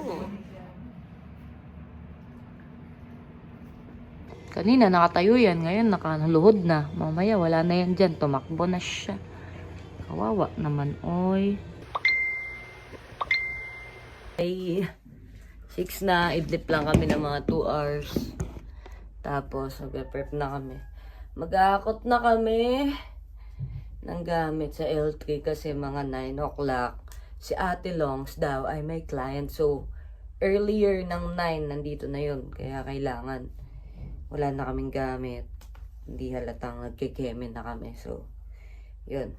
Oh. Kanina nakatayo yan, ngayon nakaluhod na. Mamaya wala na yan dyan, tumakbo na siya. Kawawa naman, oy. Ay, 6 na, idlip lang kami ng mga 2 hours. Tapos, mag-prep na kami. Mag-aakot na kami ng gamit sa L3 kasi mga 9 o'clock. Si Ate Longs daw ay may client. So, earlier ng 9, nandito na yun. Kaya kailangan. Wala na kaming gamit. Hindi halatang nagkikemin na kami. So, yun.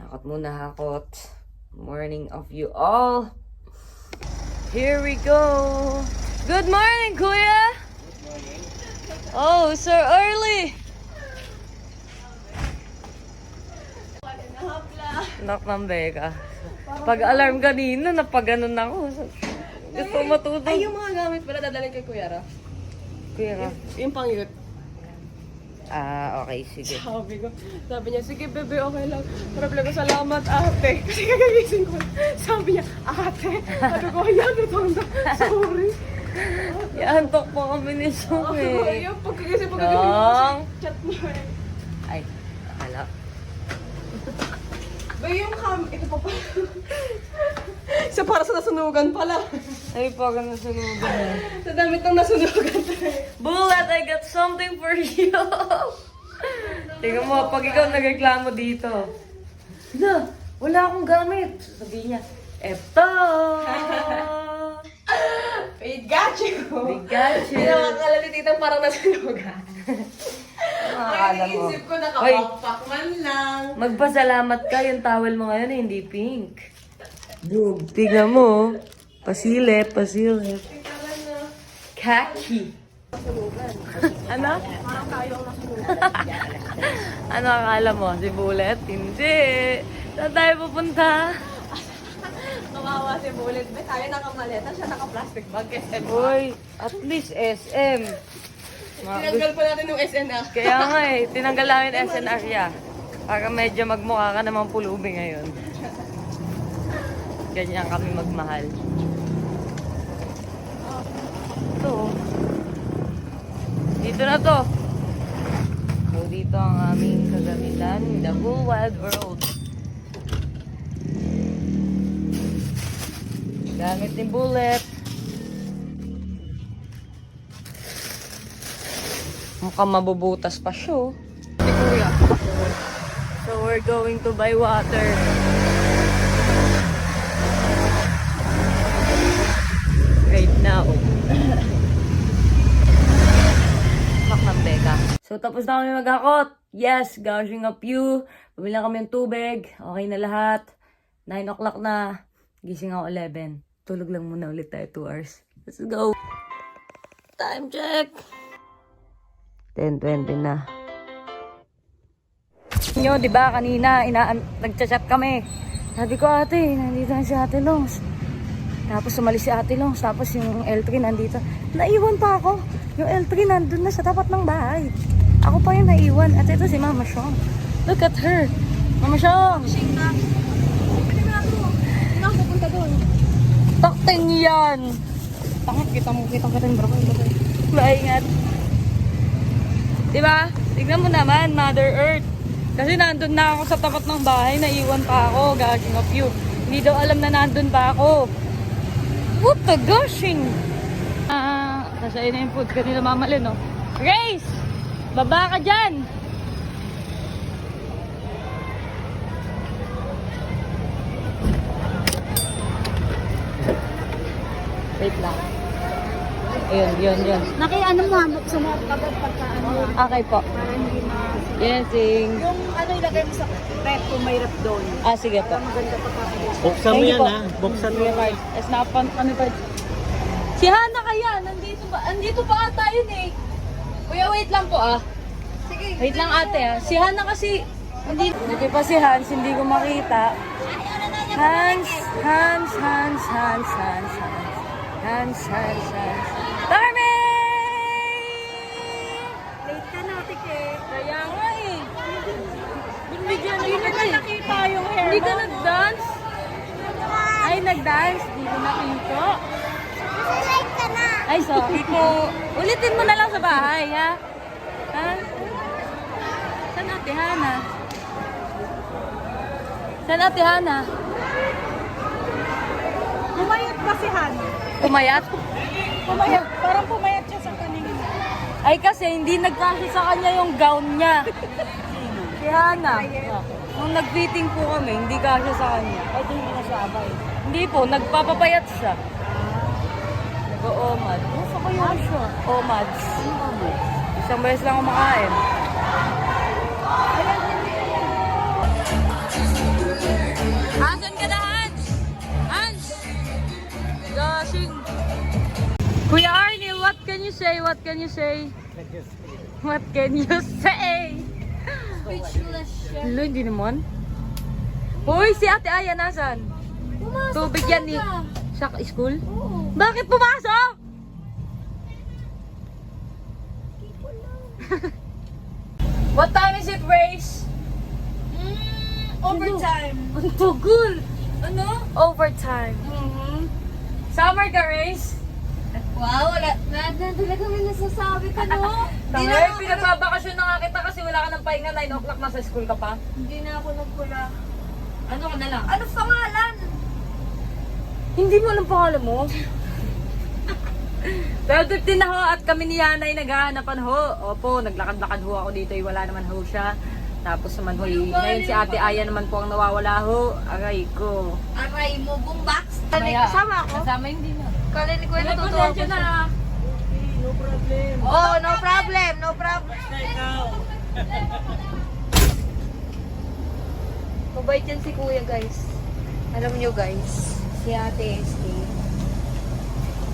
Hakot muna, hakot. Morning of you all. Here we go. Good morning, Kuya. Good morning. Oh, so early. Nak ng beka. Pag alarm kanina, napaganon ako. Gusto matutog. Ay, yung mga gamit pala dadalhin kay Kuya Ra. Kuya ka. Yung pang-youth. Ah, okay, sige. Sabi niya, sige bebe, okay lang. Problema, salamat ate. Kasi kagagising ko. Sabi niya, ate. Sabi ko, yan, ito na. Sorry. Yantok po kami ni Sumi. Ayun, pagkagising ko, chat mo eh. Ay, akala. Ba yung ito pa pala. Isa para sa nasunugan pala. Ay, pag nasunugan. Sa damit ng nasunugan. Bullet, I got something for you. Tingnan mo, pag ikaw nagreklamo dito. Na, wala akong gamit. Sabi niya, eto. Wait, got you. We got you. Hindi naman kalalititan parang nasunugan. Akala mo. Isip ko nakabackpack man lang. Magpasalamat ka, yung towel mo ngayon hindi pink. Dude, tingnan mo. Pasilip, pasilip. Khaki. Ano? Parang tayo ang nasunugan. Ano akala mo? Si Bullet? Hindi. Saan tayo pupunta? Kawawa si Bullet. May tayo nakamaleta, siya naka-plastic bag. SM. Uy, at least SM. Tinanggal pa natin yung SNR. Kaya nga eh, tinanggal namin SNR ya. Para medyo magmukha ka namang pulubi ngayon. Ganyan kami magmahal. Ito. Dito na to. So dito ang aming kagamitan. The whole wide world. Gamit ni Bullet. Mukhang mabubutas pa siya. Si Kuya. So we're going to buy water. Right now. Mak ng beka. So tapos na kami maghakot. Yes, gushing up you. Bumili kami ng tubig. Okay na lahat. 9 o'clock na. Gising ako 11. Tulog lang muna ulit tayo 2 hours. Let's go. Time check. 10:20 na. Nyo, di ba kanina nagchat-chat kami. Sabi ko, ate, nandito na si Ate Longs. Tapos sumalis si Ate Longs, tapos yung L3 nandito. Naiwan pa ako. Yung L3 nandun na sa tapat ng bahay. Ako pa yung naiwan. At ito si Mama Shong. Look at her. Mama Shong. Pwede mo na ito. Hindi ako pupunta doon. Takting yan. Tangit, kita yung bro. Maingat. Diba? Tignan mo naman, Mother Earth. Kasi nandun na ako sa tapat ng bahay, naiwan pa ako, gaging of you. Hindi daw alam na nandun pa ako. What the gushing? Kasi na yung food kanina mamali, no? Grace! Baba ka dyan! Wait lang. Yun. Nakiano mo, sa mga kagad pagkaan mo. Okay po. Para hindi na... Yesing. Yung ano ilagay mo sa rep kung may rep doon. Ah, sige po. Maganda pa tapos. Buksan mo Thank you yan po. ha. Buksan mo yan. Es napan, ano ba? Si Hana kaya, nandito pa ata yun eh. Kuya, wait lang po ah. Sige. Wait lang ate ah. Si Hana kasi, hindi pa si Hans, hindi ko makita. Hans. Carmen! Late ka na, tike. Kaya nga eh. Binibigyan Hindi na nakita yung hair Hindi ka mo. nag-dance? Ay, Ay, nag-dance. Dito na pinto. Like ka na. Ay, sorry po. Ulitin mo na lang sa bahay, ha? Ha? Saan Ate Hana? Saan Ate Hana? Pumayat pa si Han. Pumayat? Pumayat. Parang pumayat siya sa kanina. Ay, kasi hindi nagkasya sa kanya yung gown niya. Si Hana. Nung nag-fitting po kami, hindi kasya sa kanya. Ay, di hindi na siya abay. Hindi po, nagpapapayat siya. Nag-o-omad. Nasa kaya siya? Omads. Isang beses lang kumakain. Asan ka na, Hans? Hans! Dashing. Kuya Arnil, what can you say? What can you say? What can you say? Speechless siya. Hello, hindi naman. Hoy, si Ate Aya nasan? Pumasok Tubig yan ni sa school? Oo. Bakit pumasok? What time is it, Race? Overtime. Ang tugul! Ano? Overtime. Summer ka, Race? Wow, wala na talaga may nasasabi ka, no? Hindi Tangay, na, pinagbabakasyon na nga kita kasi wala ka ng pahinga. 9 o'clock nasa school ka pa. hindi na ako nagpula. Ano ka na lang? Ano pangalan? Hindi mo alam pangalan mo? 12:15 na ho at kami ni Yanay naghahanapan ho. Opo, naglakad-lakad ho ako dito. Wala naman ho siya. Tapos naman ho, ngayon si Ate Aya naman po ang nawawala ho. Aray ko. Aray mo, boombox. Kasama ako? Kasama hindi na. Kala ni Kuya natutuwa ko na. No problem. Oh, no problem, no problem. Mabait yan si Kuya, guys. Alam nyo, guys, si Ate Esty.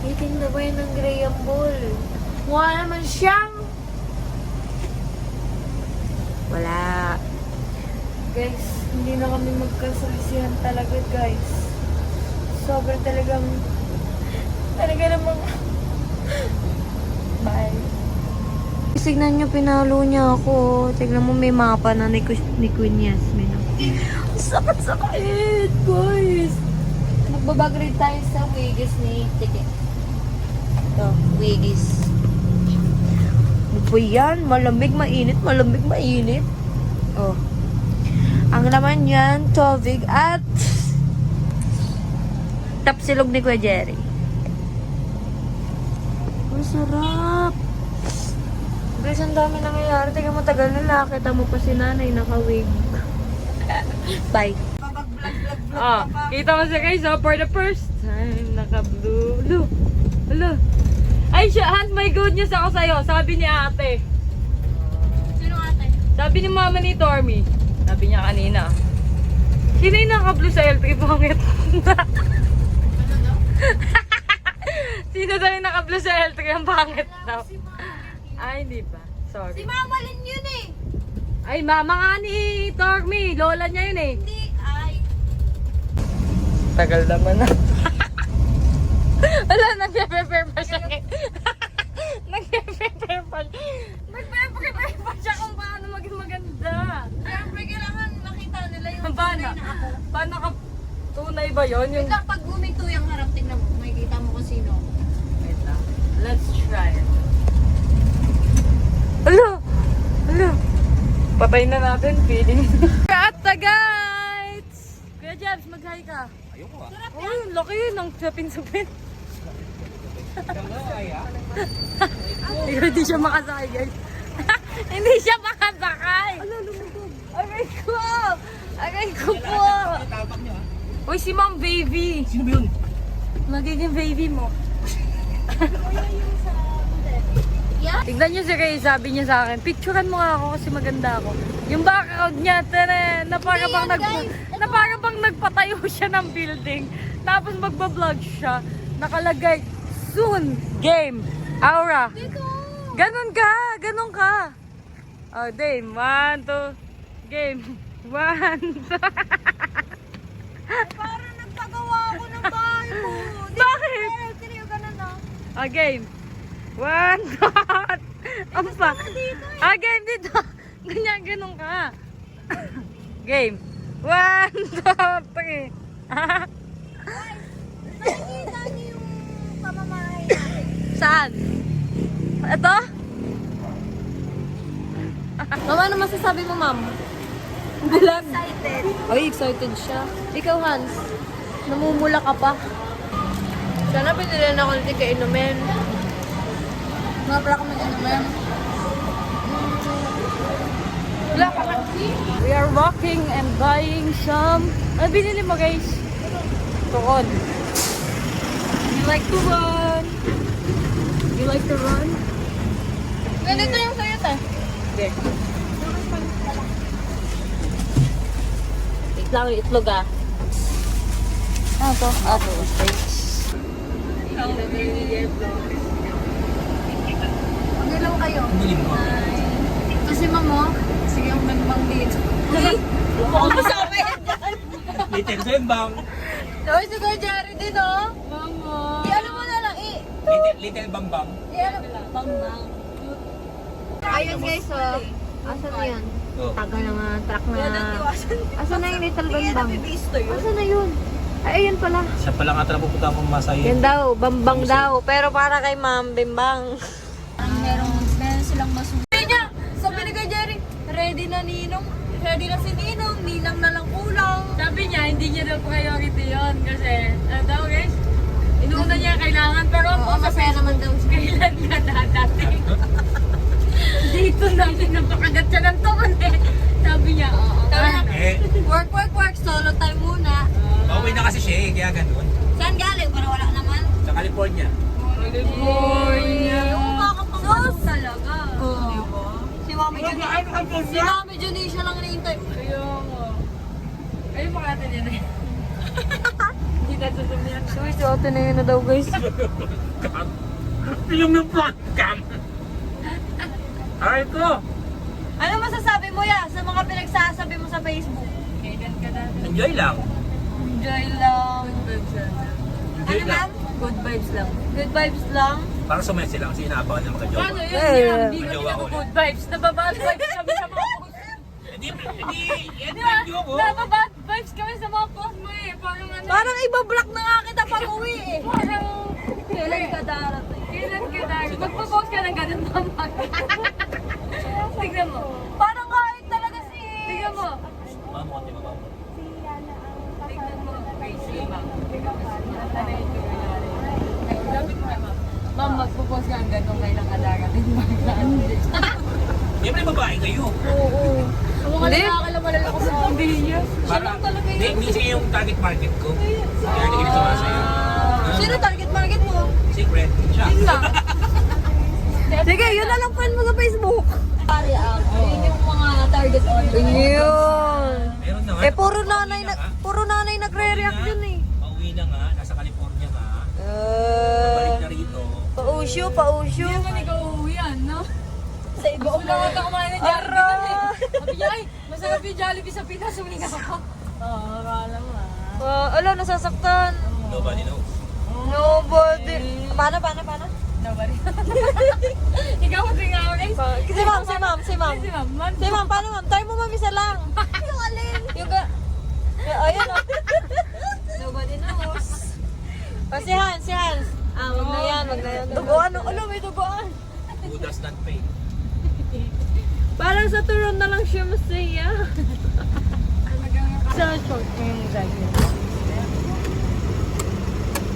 Eating na ba yun ng Graham Ball? Wala naman siyang... Wala. Guys, hindi na kami magkasasihan talaga, guys. Sobrang talaga namang... Bye. Tignan nyo, pinalo niya ako. Tignan mo, may mapa na ni Queen Yasmin. Ang sakit-sakit, guys. Magbabagrade tayo sa Wigis ni Tiki. Ito, Wigis. Ano ba yan? Malamig, mainit, malamig, mainit. Oh. Ang laman yan, tubig at tapsilog ni Kuya Jerry. Ang sarap. Guys, ang dami nangyayari. Tingnan mo, tagal na kita mo pa si nanay naka-wig. Bye. Ah, kita mo siya guys, for the first time, naka-blue. Hello. Ay, Hans, may good news ako sa'yo. Sabi ni ate. Sino ate? Sabi ni mama ni Tormy. Sabi niya kanina. Sino yung naka-blue sa LP? Pangit. Sino daw yung naka-blue sa L3? Ang pangit daw. Ay, hindi pa. Sorry. Si Mama Lin yun eh. Ay, mama nga ni Tormy. Lola niya yun eh. Hindi, ay. Tagal naman na. Wala, nagpe-prepare pa siya. Nagpe-prepare pa siya. Nagpe-prepare pa siya kung paano maging maganda. Siyempre, kailangan makita nila yung Paano? tunay na ako. Paano ka? Tunay ba yun? Wait lang, pag guminto yung harap, tignan mo, makikita mo kung sino. Wait lang. Let's try it. Hala! Patay na natin, feeling. At the guides! Kuya Jebs, mag-hi ka. Ayoko ah. Uy, ang laki yun ng sapin-sapin. Hindi siya makasakay, guys. Hindi siya makasakay. Aray ko! Aray ko po! Tapak niyo ah. Uy, si Ma'am Baby. Sino ba yun? Magiging baby mo. Yeah? Tignan niyo si Ray, sabi niya sa akin, picturean mo nga ako kasi maganda ako. Yung background niya, na para bang, na para bang nagpatayo siya ng building. Tapos magbablog siya. Nakalagay, soon, game, aura. Ganon ka. Oh, Dame, 1, 2, game, 1, 2. Parang nagpagawa ako ng bahay mo. Bakit? Seryo, ganun na. Ah, game. 1, 2, ang pa. Ah, game dito. Ganun ka. Game. 1, 2, 3. Ay, Saan? Ito? Mama, ano masasabi mo, ma'am? Bulag. Excited. Ay, excited siya. Ikaw, Hans, namumula ka pa. Sana pinili na ako ng tika-inumin. Mga pala ka mag-inumin. Wala ka na. We are walking and buying some... Ano binili mo, guys? Tukod. You like to run? You like to run? Ganito yung sa'yo, te. Okay. Wait lang, itlog ah. Ano to? Ato, steaks. Magalaw kayo. Kasi mamo, sige yung bang dito. Baka masama yan dyan. Little Bembang. Oy, si Kuya Jerry din, oh. Mama. I-ano mo na lang, Little Bambang. Bang-bang. Ayun guys, oh. Asan na yun? Oh. Taga ng truck na. Asan na yung little bambang? Asan na yun? Ay, ayun pala. Siya pala nga talaga pupunta akong masahin. Yan daw, bambang daw. Pero para kay Ma'am Bimbang. Meron silang masuk. Sabi ni kay Jerry, ready na Ninong. Ready na si Ninong. Ninang na lang kulang. Sabi niya, hindi niya daw priority yun kasi, ano daw guys, inuuna niya kailangan, pero Oo, masaya naman daw siya. kailan ka dadating? Dito namin napakagat siya ng taon eh. Sabi niya, oo. Sabi niya, Eh, work. Solo time muna. pauwi na kasi siya eh, kaya ganun. Saan galing? Para wala naman. Sa California. California. Yung makakapangpasok talaga. Si Mami Janisha lang hinihintay. Kaya nga. Ayun pa natin yun eh. Hindi na susumihan. Suwi, si ate na yun na daw guys. Yung ng podcast. Aray ko. Ano masasabi mo ya sa mga pinagsasabi mo sa Facebook? Kailan ka dadating? Enjoy lang. Enjoy lang. Good vibes lang. Enjoy Ano lang. ma'am? Good vibes lang. Good vibes lang? Para sumesi lang kasi inaabangan ng mga jowa. Paano yun? Eh, Hindi kami Jowa ko good vibes. Nababad vibes kami sa mga post. Yan Di ba? yung jowa ko. Nababad vibes kami sa mga post mo eh. Parang ano. Parang ibablock na nga kita pag uwi eh. Parang... Kailan ka darating? Kailan ka dahil? Magpo-post ka ng ganun mamag. Tignan mo. Parang kahit talaga si... Tignan mo. Mamo kasi mababa. Tignan mo. Crazy, ma'am. Ano yung nangyari? Dapat mo ma'am. Ma'am, magpo-post ka ng ganun kailan ka darating. Hindi. Siyempre babae kayo. Oo. Ang mga nakakalamalala ko sa pamilya. Para, hindi siya yung target market ko. Kaya hindi ganito para sa'yo. Sino target market mo? Secret. Siya. Yun lang. Sige, yun na lang friend mo sa Facebook. Pari ako. Yun yung mga target audience. Yun. Meron na nga. Eh, puro nanay nagre-react yun eh. Pauwi na nga. Nasa California nga. Balik na rito. Pausyo. Hindi naman ikaw uuwian, no? Sa iba Kung naman ako kumain ng Jollibee nun eh. Sabi niya, ay, masarap yung Jollibee sa Pinas, huminga ako. Oo, akala mo ah. Ala, nasasaktan. Nobody knows. Nobody. Paano? Nobody. Ikaw mo tingnan ako guys. Si ma'am. Si ma'am, man. Si ma'am, paano ma'am? Try mo ma'am isa lang. Yung alin? Yung ayun o. Nobody knows. O si Hans. Ah, wag na yan. Duguan. Ano, may duguan. Who does not pay? Parang sa turon na lang siya masaya. Sa short yung dahil.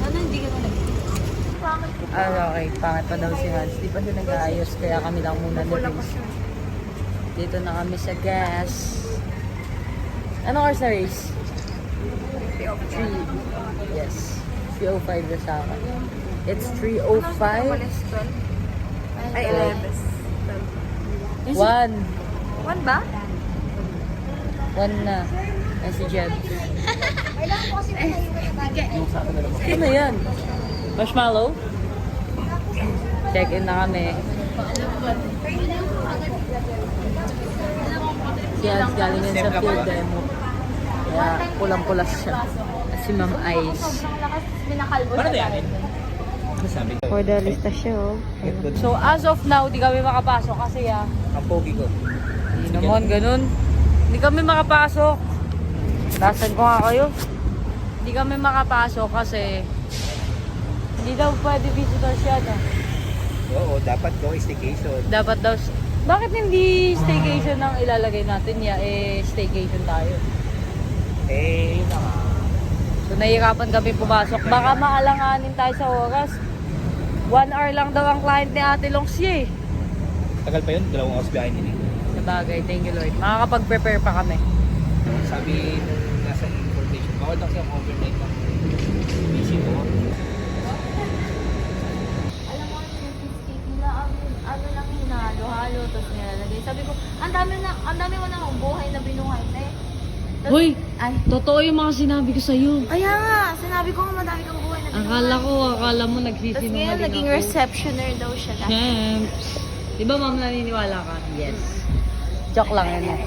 Ano, hindi ka na Okay. Pangit pa daw si Hans. Di pa siya nag-aayos, kaya kami lang muna nabis. Dito na kami sa gas. Anong oras na race? 3. Yes. 3:05 na sa akin. It's 3:05. Ay, 1. 1 ba? 1 na. Ay, si Jed. Ano yan? Marshmallow? Check-in na kami. Si Hans galing yan sa field demo. Kaya pulang-pulas siya. At si Ma'am Ice. Paano na yan? Ano sabi ko? For the lista siya, oh. So as of now, di kami makapasok kasi Ang pogi ko. hindi naman ganun. Hindi kami makapasok. Tasan ko nga kayo. Hindi kami makapasok kasi hindi daw pwede visitors yan. Oo, dapat daw staycation. Dapat daw, bakit hindi staycation ang ilalagay natin? Staycation tayo. Eh, yun na nga. So, nahihirapan kami pumasok. Baka maalanganin tayo sa oras. 1 hour lang daw ang client ni Ate Longsie. Tagal pa yun, 2 oras biyahe nila. Sa bagay, thank you Lord. Makakapag-prepare pa kami. Sabi nung nasa information, bawal lang siyang overnight ng busy mo. Alam mo, yung cheesecake nila, ano lang hinalo-halo, tapos nilalagay. Sabi ko, ang dami mo na buhay na binuhay na eh. Hoy, totoo yung mga sinabi ko sa'yo. Kaya nga, sinabi ko nga madami kang buhay na binuhay. Akala mo Tapos nagsisinungaling ngayon, naging receptioner daw siya. Champs. Di ba ma'am naniniwala ka? Yes. Joke lang yun.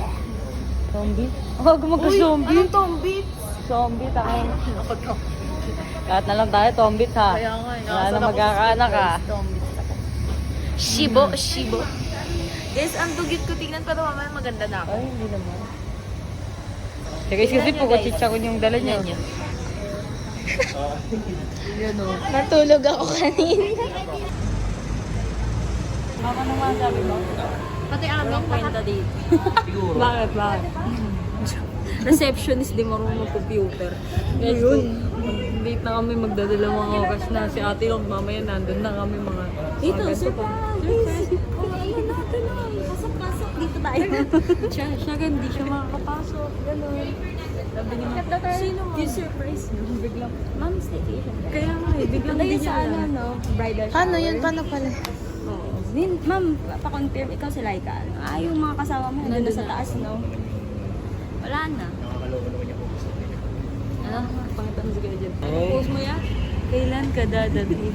Zombie? Huwag magka-zombie. Anong tombit? Zombie tayo. Lahat na lang tayo, tombit ha. Kaya nga, Wala na magkakaanak ha. Shibo. Guys, ang dugit ko tingnan pero mamaya maganda na ako. Ay, hindi naman. Guys, kasi pukutsitsa ko yung dala niyo. Yan o. Natulog ako kanina. Baka naman sabi mo. Pati aming kwenta dito. Siguro. Bakit? Receptionist, di marunong computer. Guys, late na kami magdadala mga oras na si ate lang. Mamaya nandun na kami mga... Dito, mga sir. ganito pa. Ayun natin lang. Pasok-pasok. Dito tayo. Siya hindi siya makakapasok. Ganun. Sabi niya, sino mo? Yung surprise nyo. Biglang, Ma'am, staycation. kaya nga eh, biglang Tayo hindi sa niya ano, alam. no? Bridal shower. Paano yun? Paano pala? Oo. Ma'am, pa-confirm, ikaw si Laika. Yung mga kasama mo, nandun na sa taas, no? Wala na. Nakakaloko naman yung focus natin. Ano? Pangitan mo si Kuya Jem. Post mo yan? Kailan ka dadating?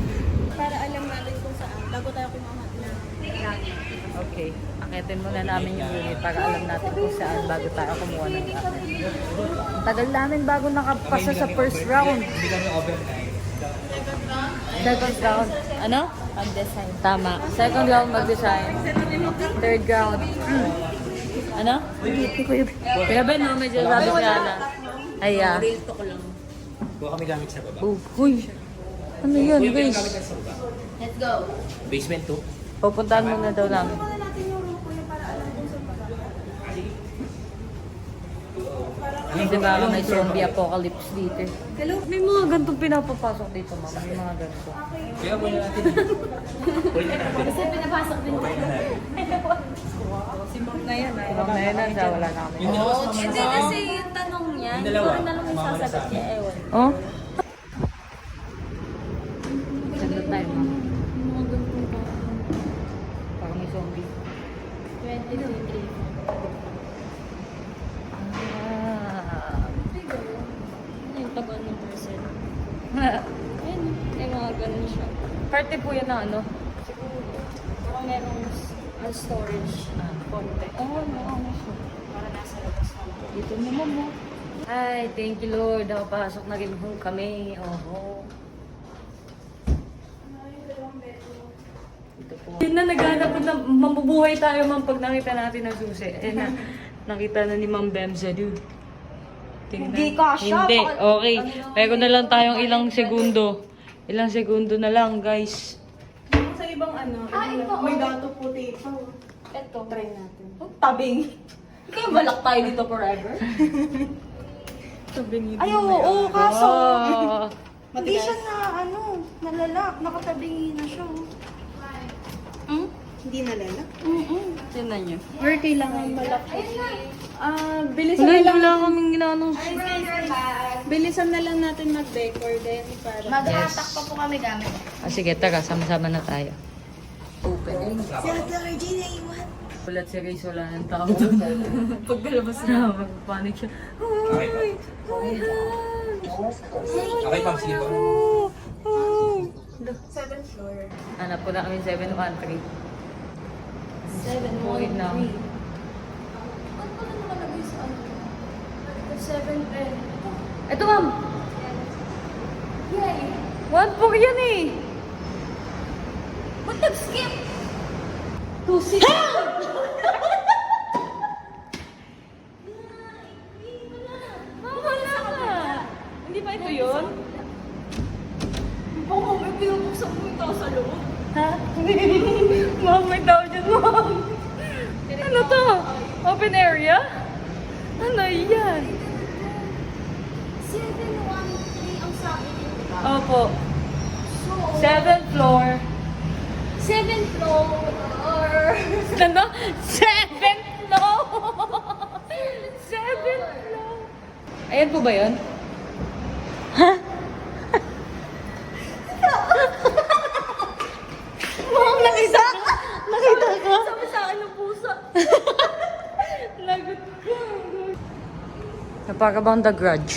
Para alam natin kung saan, bago tayo kumahat na gamit. Okay. Akitin muna namin yung unit para alam natin kung saan bago tayo kumuha ng gamit. Ang tagal namin bago nakapasa sa first round. Hindi kami overnight. Second round. Ano? Pag-design. Tama. Second round mag-design. Third round. Ano? Kaya ba no? Medyo sabi si Ana. Ay, Kuha kami gamit sa baba. Oh, huy. Ano yun, Kuya, guys? gamit sa baba. Let's go. Basement 2. Pupuntahan muna daw namin. Hindi ba may zombie apocalypse dito? May mga gantong pinapapasok dito, ma'am. May mga ganito. Kaya muna natin. Pwede natin. Kasi pinapasok din tayo. Si ma'am na yan, siya, wala na kami. Yung dalawa sumama na Hindi sa akin. kasi yung tanong niya, Yung hindi dalawa, ko rin alam yung sumama na sa sasagot akin. niya, ewan. Oh? Saglit tayo, ma'am. Parang may zombie. 2023. Ah. Yung tagal ng person. Ayun, may mga ganun siya. Parte po yan na ano? Parang merong storage. Konti. Oo, ano siya. Para nasa labas na. Dito naman mo. Ay, thank you Lord. Nakapasok na rin home kami. Oho. Ito po. Yun na, naghanap po na mabubuhay tayo man pag nakita natin ang susi. Ayun na, nakita na ni Ma'am Bemza doon. Hindi ka siya. Hindi, okay. Pero na lang tayong ilang segundo. Ilang segundo na lang, guys. Sa ibang ano, may dato puti pa. Ito. Try natin. Tabing. Kaya balak tayo dito forever? Ay, oo, kaso. Oh. Hindi siya na, nalalak. Nakatabingi na siya. Hindi nalalak. Tignan nyo. Or kailangan malaki. Bilisan Wala, na lang. wala kaming ginano. Bilisan na lang natin mag-decor din para... Mag-hatak pa po kami gamit. Sige, tara, sama-sama na tayo. Open. Si Ate Regina, iwan. Ulat si Grace, wala ng tao doon. Pagkalabas na, magpapanik siya. Okay pa. Okay pa, sige pa. 7th floor. Hanap ko na kami 713. 7, Buhin na. Ba't pala nakalagay sa ano? 7, Ito, ma'am! Yay! 1-4 yan eh! Ba't nag-skip? 2-6. Wala ka! Hindi ba ito yun? Oo, may pinubuksan mo ito sa loob. Ha? Mom, may tao dyan, Mom. Ano to? Open area? Ano yan? 713 ang sabi nito. Opo. So, 7th floor. 7th floor. Ano? 7th floor! 7th floor. Ayan po ba yun? Mom, nakita ka? Sabi sa akin ng pusa. Lagot ka. Napaka bang The Grudge?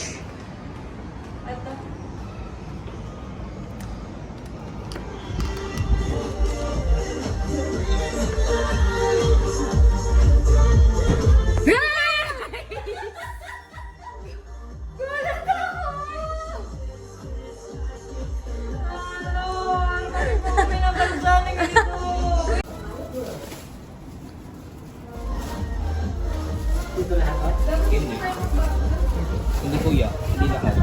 Ito lahat, oh? Hindi. Hindi kuya. Hindi lahat.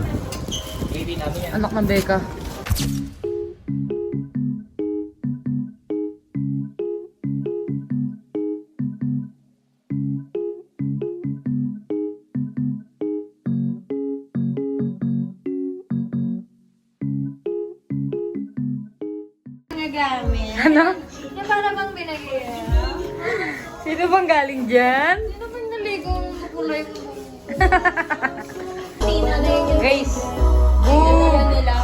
Baby namin yan. Anak ng Becca. Nagamit. Ano? Yung para bang binagyan. Sino bang galing dyan? Sino bang naligong kulay mo? Tina na yun. Grace. Yan nila.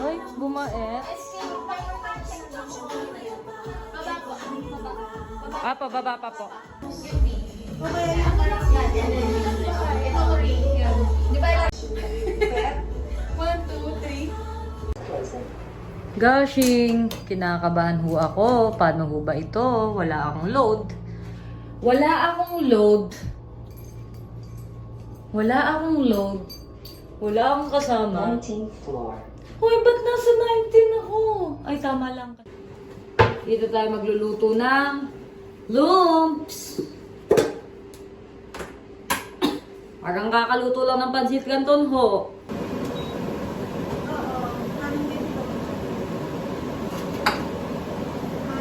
Ay, bumaet. Baba pa po. Di ba? 1, 2, 3. Gashing, kinakabahan ho ako. Paano ho ba ito? Wala akong load. Wala akong load. Wala akong kasama. 19th floor. Hoy, ba't nasa 19 ako? Ay, tama lang. Dito tayo magluluto ng lumps. Parang kakaluto lang ng pansit canton ho.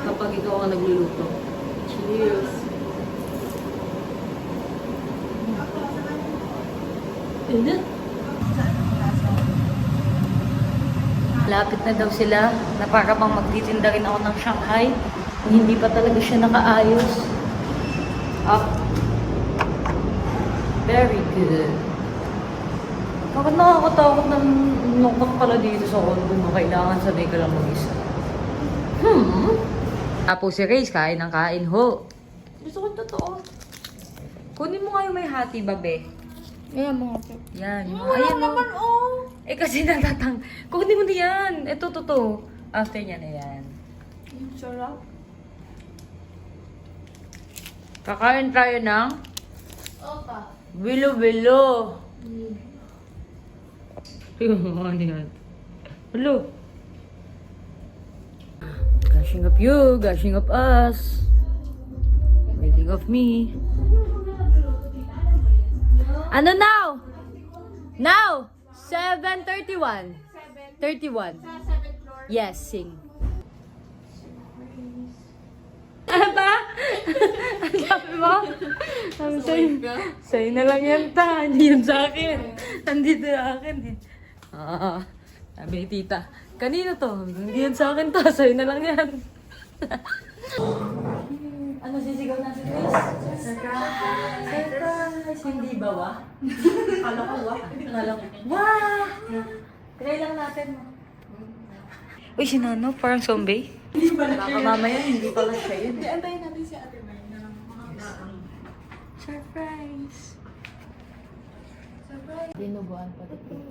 Kapag ikaw ang nagluluto. Cheers. Init. Lapit na daw sila na para bang magtitinda rin ako ng Shanghai. Kung hindi pa talaga siya nakaayos. Up. Very good. Bakit nakakatakot ng lungkot pala dito sa condo mo? Kailangan sabay ka lang mag-isa. Tapos si Grace, kain ng kain ho. Gusto ko totoo. Kunin mo nga yung may hati, babe. Ayan mga po. Yan. Yung mga, ayan naman, oh. Eh kasi natatang. Kunin mo na yan. Ito, totoo. After niya na yan. Sarap. Kakain tayo ng Opa. bilo-bilo. Ano yan? Hello. Gushing up you, gushing up us. Waiting of me. Ano now? Now! 7:31. 31. Yes, sing. Ano ba? Ano sabi mo? Sabi sa'yo na lang yan ta. Hindi yan sa akin. Nandito na akin eh. Sabi ni tita, kanino to? Hindi yan sa akin to. Sa'yo na lang yan. Ano sisigaw natin, Grace? Surprise! Surprise! Hindi ba wa? Kala ko wa. Kala ko, wah! Try lang natin. Uy, si Nano, parang zombie. Baka mamaya, hindi pala siya yun. Antayin natin si Ate May na Surprise! Dinuguan pa dito.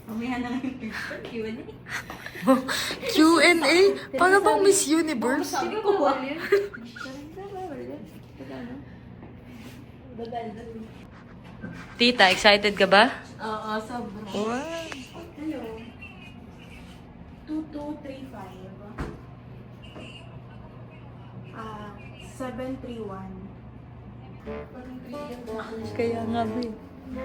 Mamaya na yung Q&A. Q&A? Para bang Miss Universe? Sabi ko ba? Tita, excited ka ba? Oo, sobra. Wow! Hello. 2235. 731. Kaya nga ba Uy,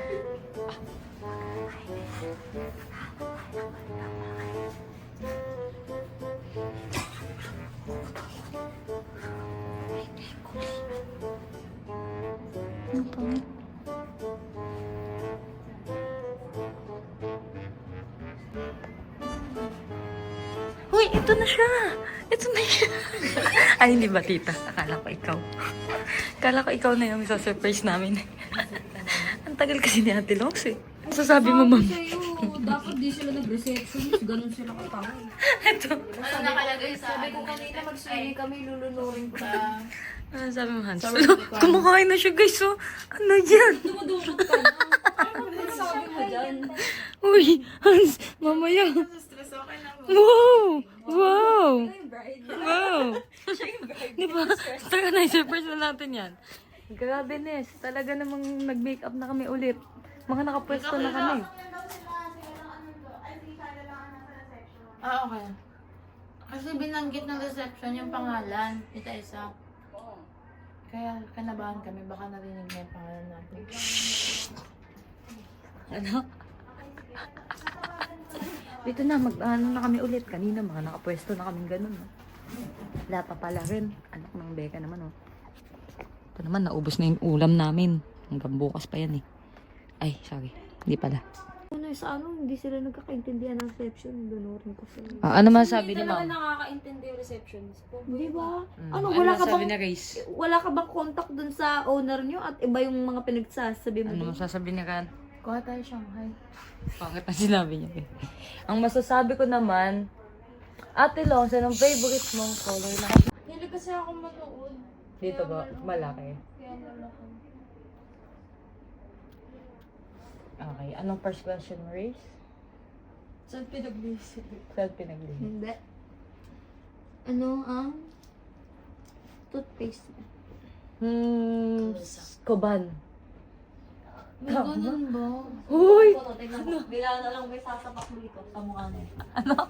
ito na siya! Ito na siya! Ay, hindi ba, tita? Akala ko ikaw. Akala ko ikaw na yung surprise namin. Ang tagal kasi ni Ate Longs eh. Ano sasabi mo, ma'am? Dapat di sila nag-receptionist. Ganun sila katawag. Ito. Ano nakalagay sa Sabi ko kanina mag-swimming kami, lulunurin ko na. Ano sabi mo, Hans? Kumakain na siya, guys. Oh. Ano yan? Dumudukot ka na. Ano sabi mo dyan? Uy, Hans, mamaya. Wow! Wow! Wow! Di ba? Taka na, surprise na natin yan. Grabe, Nes. Talaga namang nag-makeup na kami ulit. Mga nakapwesto na kami. Ah, okay. Kasi binanggit ng reception yung pangalan. Isa-isa. Kaya kanabahan kami. Baka narinig niya yung pangalan natin. Ano? Dito na, mag-ano na kami ulit. Kanina, mga nakapwesto na kaming ganun. No? Wala pa pala rin. Anak ng Beka naman, oh. Ito naman, naubos na yung ulam namin. Hanggang bukas pa yan, eh. Ay, sorry. Hindi pala. Sa hindi sila nagkakaintindihan ng reception. Donorin ko sila. Ano masabi ni ma'am? Nakakaintindi yung receptionist po. Di ba? Ano wala ka masabi bang ni Grace? wala ka bang contact dun sa owner nyo at iba yung mga pinagsasabi mo? Ano masasabi ni Ran? Kuha tayo Shanghai. Bakit ang sinabi niya? Ang masasabi ko naman, Ate Longs, anong favorite mong color na? Hindi kasi ako manood. Dito ba? Malaki. Kaya malaki. Okay. Anong first question mo, Grace? Saan pinag-visit? Saan pinaglihi? Hindi. Ano ang toothpaste? Kuban. May ganun ba? Uy! Bila na lang may sasapak mo dito sa mukha mo. Ano?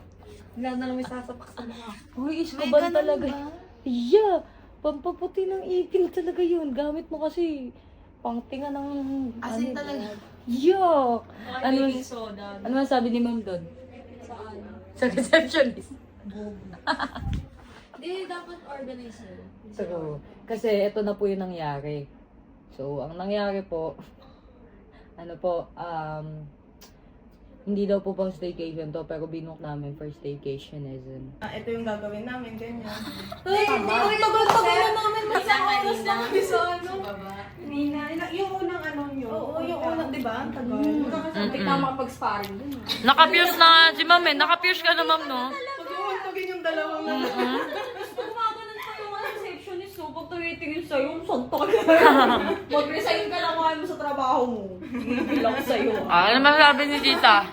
Bila na lang may sasapak sa mukha. Uy, iskuban talaga. Yeah! Pampaputi ng ipin talaga yun. Gamit mo kasi pangtinga ng... Asin talaga. Yuck! Ano, soda. ano sabi ni ma'am doon? Saan? Sa receptionist. Hindi, dapat organizer. True. Kasi ito na po yung nangyari. So, ang nangyari po, ano po, hindi daw po pang staycation to, pero binook namin for staycationism. Ito yung gagawin namin, ganyan. Tagal-tagal na namin mag-oras na kami sa ano. Nina, yung unang ano nyo. Oo, yung unang, di ba? Ang tagal. Hindi ka makapag-sparring dun. Naka-fuse na si ma'am eh. Naka-fuse ka na ma'am, no? Pag-uuntugin yung dalawang Gumaganon pa yung mga receptionist, so pag tumitingin sa'yo, santo ka Mag-resign ka lang mo sa trabaho mo. Bilang sa'yo. Ano masabi ni tita?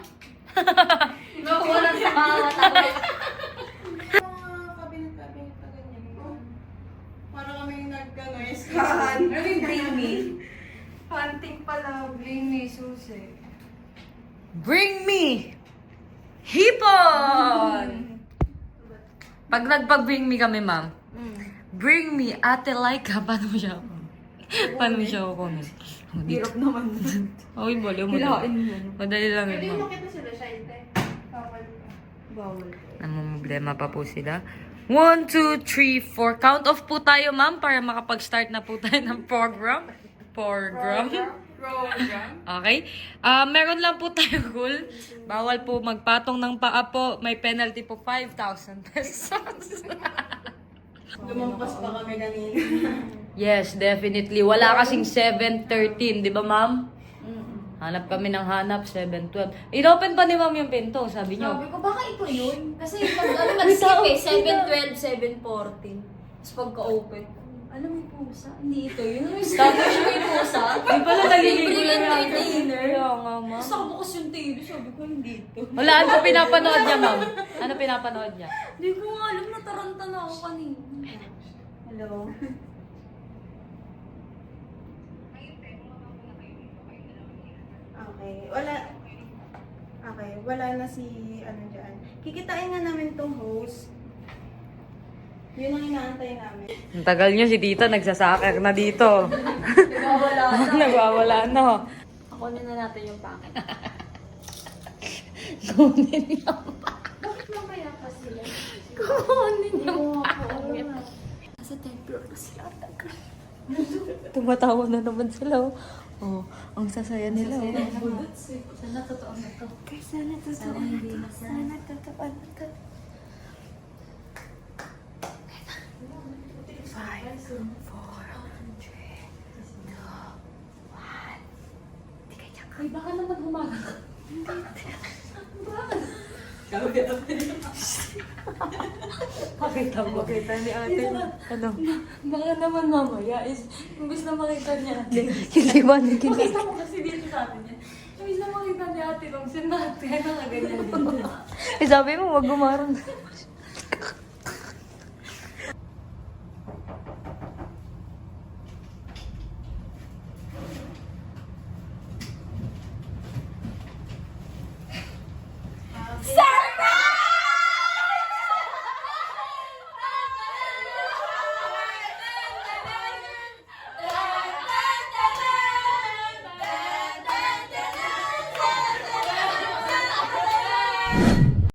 Walang sa kakatagal. cabinet na ganyan. Para kami nag-ganois. Ano yung bring me? Hunting pala. Bring me susi. Bring me hipon! Pag nagpag-bring me kami, ma'am, bring me Ate Laika. Paano mo siya? Paano mo siya kukunin? Hirap naman. Uy, baliw mo. Hilain mo. Madali lang yun, ma'am. Makita sila siya, inte. Bawal. Bawal. Namumblema pa po sila. 1, 2, 3, 4. Count off po tayo, ma'am, para makapag-start na po tayo ng program. Okay. Meron lang po tayo rule. Bawal po magpatong ng paa po. May penalty po 5,000 pesos. Lumampas pa kami kanina. Yes, definitely. Wala kasing 7:13, di ba, ma'am? Hanap kami ng hanap, 7:12. Inopen pa ni ma'am yung pinto, sabi niyo. Sabi ko, baka ito yun. Kasi nag-skip eh. 7:12, 7:14. Tapos pagka-open, alam mo yung pusa? Hindi ito yun. Tapos yung pusa. Di pala naliligo Libre yung na entertainer. Kaya nga, ma'am. Tapos nakabukas yung TV. Sabi ko, hindi ito. Wala, ano pinapanood niya, ma'am? Ano pinapanood niya? Hindi ko nga alam, nataranta na ako kanina. Hello. Okay. Wala na si ano dyan. Kikitain nga namin tong host. Yun ang inaantay namin. Ang tagal niyo, si tita nagsasakar na dito. Nagwawala na. kunin na natin yung packet. Kunin yung Bakit mamaya pa sila? Kunin yung Nasa 10th floor na sila. Tumatawa na naman sila. Oh, ang sasaya nila. Sana totoo na to. Guys, sana totoo. Sana totoo na to. 5, 4, 3, 2, 1. Ay, baka naman humaga. Pakita mo. Pakita ni ate. Ano? Baka naman mamaya is, imbis na makita niya. Hindi ba? Pakita mo kasi dito sa atin yan. Imbis na makita ni ate lang, sinate, nakaganyan din. Eh, sabi mo, wag gumarang.